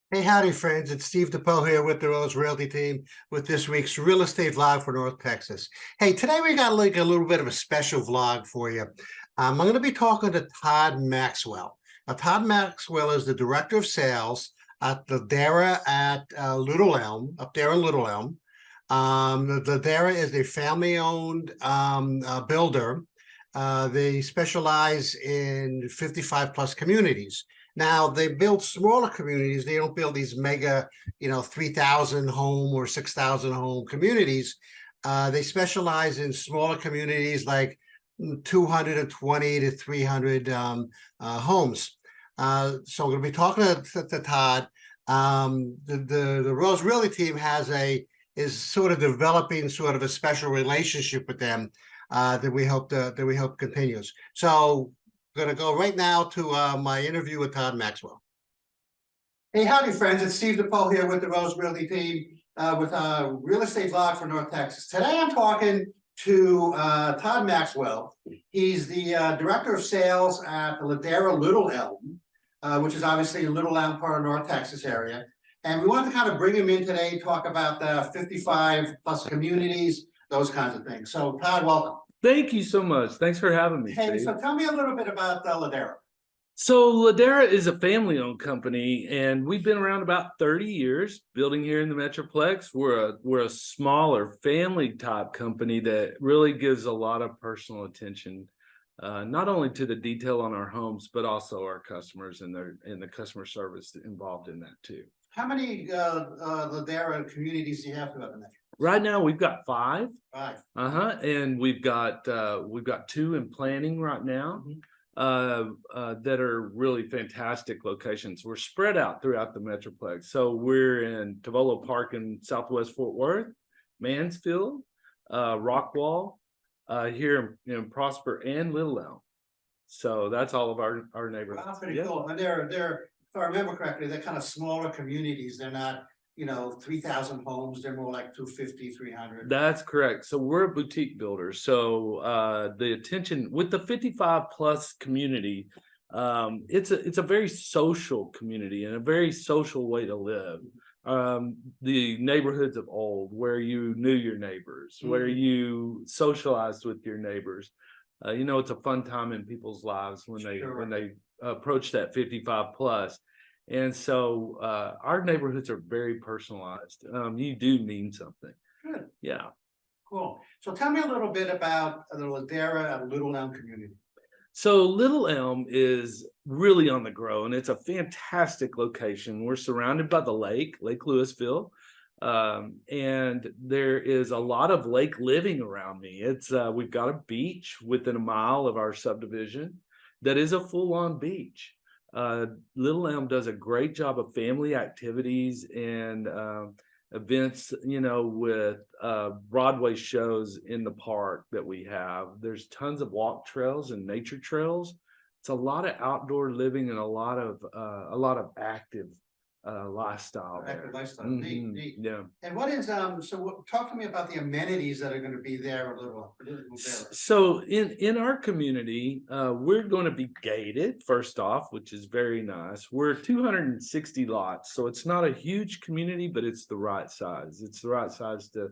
Hey, howdy, friends. It's Steve DePoe here with the Rose Realty team with this week's Real Estate Vlog for North Texas. Hey, today we got like a little bit of a special vlog for you. I'm going to be talking to Todd Maxwell. Now, Todd Maxwell is the Director of Sales at Ladera at Little Elm, up there in Little Elm. Ladera is a family-owned builder. They specialize in 55 plus communities. Now they build smaller communities. They don't build these mega, 3,000 home or 6,000 home communities. They specialize in smaller communities like 220 to 300 homes. So I'm going to be talking to Todd. The Rose Realty team is sort of developing sort of a special relationship with them that we hope continues. So going to go right now to my interview with Todd Maxwell. Hey, howdy, friends. It's Steve DePoe here with the Rose Realty team with a Real Estate Vlog for North Texas. Today I'm talking to Todd Maxwell. He's the Director of Sales at the Ladera Little Elm, which is obviously a Little Elm part of North Texas area. And we wanted to kind of bring him in today, talk about the 55 plus communities, those kinds of things. So Todd, welcome. Thank you so much. Thanks for having me, Hey, Steve. so tell me a little bit about Ladera. So Ladera is a family-owned company, and we've been around about 30 years, building here in the Metroplex. We're a smaller family-type company that really gives a lot of personal attention, not only to the detail on our homes, but also our customers and the customer service involved in that too. How many Ladera communities do you have throughout the Metro? Right now, we've got 5. 5. And we've got 2 in planning right now. That are really fantastic locations. We're spread out throughout the Metroplex. So we're in Tavolo Park in Southwest Fort Worth, Mansfield, Rockwall, here in Prosper and Little Elm. So that's all of our neighborhoods. Wow, that's pretty cool. And they're, if I remember correctly, they're kind of smaller communities. They're not, 3,000 homes. They're more like 250, 300. That's correct. So we're a boutique builder. So the attention with the 55 plus community, it's a very social community and a very social way to live. The neighborhoods of old, where you knew your neighbors, where you socialized with your neighbors. It's a fun time in people's lives when they approach that 55 plus. And so our neighborhoods are very personalized. You do mean something. Good. Yeah. Cool. So tell me a little bit about the Ladera and Little Elm community. So Little Elm is really on the grow, and it's a fantastic location. We're surrounded by the Lake Louisville, and there is a lot of lake living around me. We've got a beach within a mile of our subdivision that is a full-on beach. Little Elm does a great job of family activities and events, with Broadway shows in the park that we have. There's tons of walk trails and nature trails. It's a lot of outdoor living and a lot of active lifestyle. Active lifestyle. Neat. Yeah. And what is talk to me about the amenities that are going to be there a little. So in our community, we're going to be gated first off, which is very nice. We're 260 lots, so it's not a huge community, but it's the right size. It's the right size to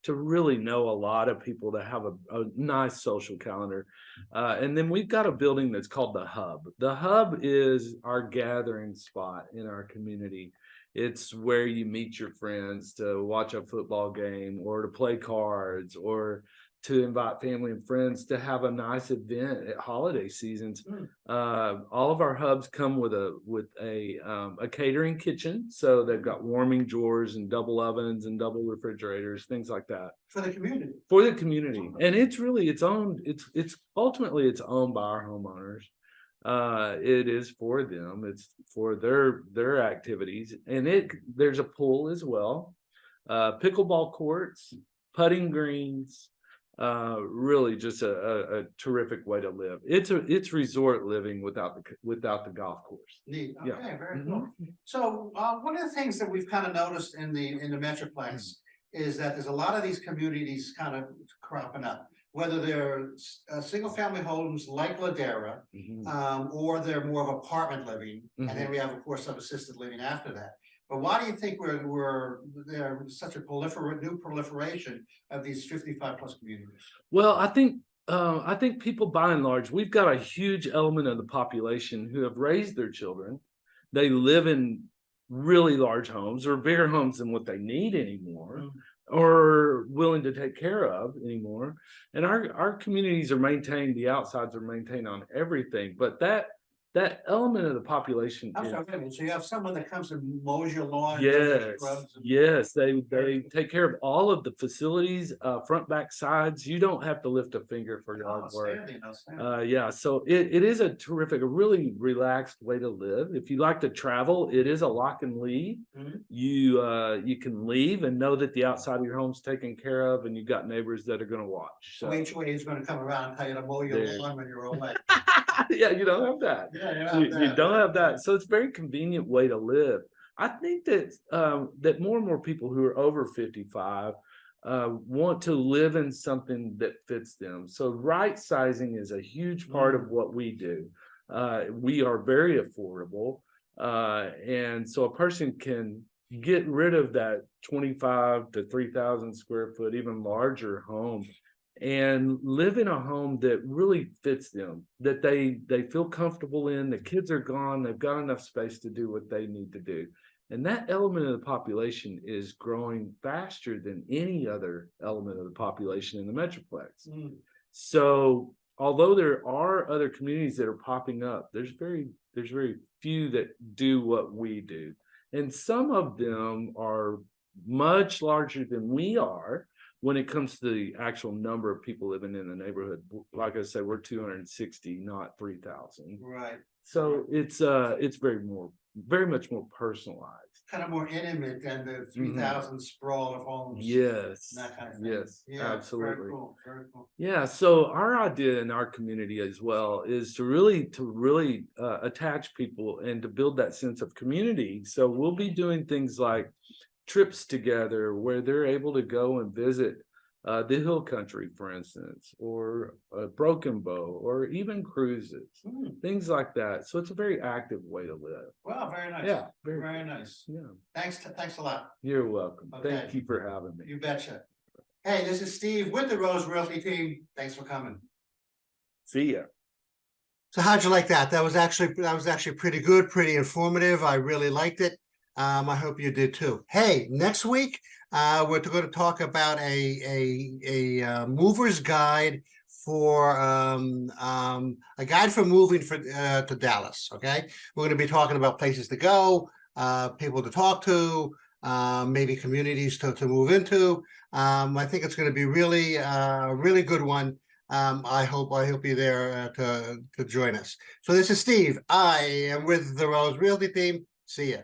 really know a lot of people, to have a nice social calendar. And then we've got a building that's called the Hub. The Hub is our gathering spot in our community. It's where you meet your friends to watch a football game or to play cards or to invite family and friends to have a nice event at holiday seasons. All of our hubs come with a catering kitchen, so they've got warming drawers and double ovens and double refrigerators, things like that for the community. And it's really owned. It's ultimately it's owned by our homeowners. It is for them. It's for their activities, and there's a pool as well, pickleball courts, putting greens. Really just a terrific way to live. It's resort living without the golf course. Neat. Okay, very cool. So one of the things that we've kind of noticed in the Metroplex is that there's a lot of these communities kind of cropping up, whether they're single family homes like Ladera, or they're more of apartment living, and then we have, of course, some assisted living after that. But why do you think there's such a new proliferation of these 55 plus communities? Well, I think people by and large, we've got a huge element of the population who have raised their children. They live in really large homes or bigger homes than what they need anymore, or willing to take care of anymore. And our communities are maintained, the outsides are maintained on everything. But that element of the population I'm is, sorry, so you have someone that comes and mows your lawn. yes, they take care of all of the facilities, front, back, sides. You don't have to lift a finger for yard work. Yeah, so it is a really relaxed way to live. If you like to travel, it is a lock and leave. You can leave and know that the outside of your home's taken care of, and you've got neighbors that are going to watch. So each way is going to come around and tell you to mow your lawn when you're away. Yeah, you don't have that. You don't have that. So it's a very convenient way to live. I think that that more and more people who are over 55 want to live in something that fits them. So right sizing is a huge part of what we do. We are very affordable. And so a person can get rid of that 25 to 3,000 square foot, even larger home, and live in a home that really fits them, that they feel comfortable in. The kids are gone, they've got enough space to do what they need to do. And that element of the population is growing faster than any other element of the population in the Metroplex. So although there are other communities that are popping up, there's very few that do what we do. And some of them are much larger than we are when it comes to the actual number of people living in the neighborhood. Like I said, we're 260, not 3,000. Right. So it's very much more personalized. Kind of more intimate than the 3,000 sprawl of homes. Yes. That kind of thing. Yes, absolutely. Very cool. Very cool. Yeah. So our idea in our community as well is to really attach people and to build that sense of community. So we'll be doing things like trips together where they're able to go and visit the hill country, for instance, or Broken Bow, or even cruises, things like that. So it's a very active way to live. Wow, very nice. Yeah, very nice. Yeah. Thanks a lot. You're welcome. Okay. Thank you for having me. You betcha. Hey, this is Steve with the Rose Realty team. Thanks for coming. See ya. So how'd you like that? That was actually pretty good, pretty informative. I really liked it. I hope you did too. Hey, next week we're going to talk about a mover's guide for a guide for moving to Dallas. Okay, we're going to be talking about places to go, people to talk to, maybe communities to move into. I think it's going to be really good one. I hope you're there to join us. So this is Steve. I am with the Rose Realty team. See ya.